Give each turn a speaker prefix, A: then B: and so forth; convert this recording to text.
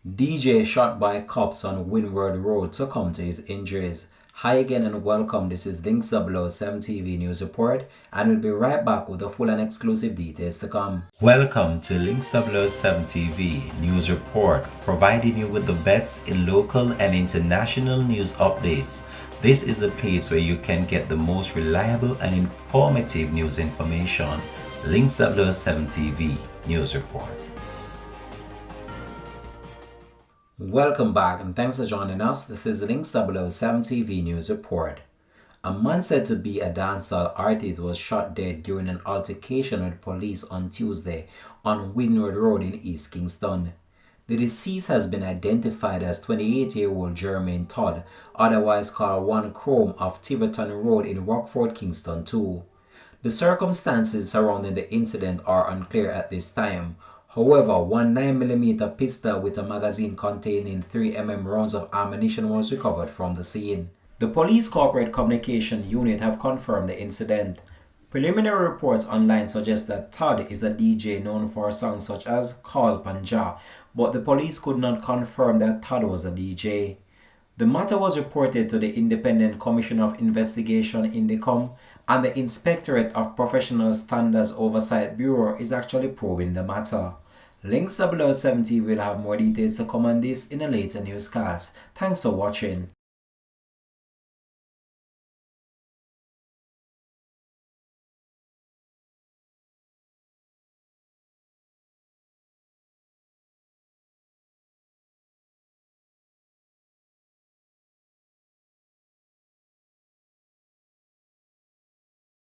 A: Deejay shot by cops on Windward Road succumbed to his injuries. Hi again and welcome. This is Links 007 TV News Report, and we'll be right back with the full and exclusive details to come. Welcome to Links 007 TV News Report, providing you with the best in local and international news updates. This is a place where you can get the most reliable and informative news information. Links 007 TV News Report. Welcome back and thanks for joining us. This is Links 007 TV News Report. A man said to be a dancehall artist was shot dead during an altercation with police on Tuesday on Windward Road in East Kingston. The deceased has been identified as 28-year-old Jermaine Todd, otherwise called One Chrome of Tiverton Road in Rockford, Kingston 2. The circumstances surrounding the incident are unclear at this time. However, one 9mm pistol with a magazine containing 3mm rounds of ammunition was recovered from the scene. The Police Corporate Communication Unit have confirmed the incident. Preliminary reports online suggest that Todd is a DJ known for songs such as Call Panja, but the police could not confirm that Todd was a DJ. The matter was reported to the Independent Commission of Investigation (INDECOM), and the Inspectorate of Professional Standards Oversight Bureau is actually probing the matter. Links 007 TV will have more details to come on this in a later newscast. Thanks for watching.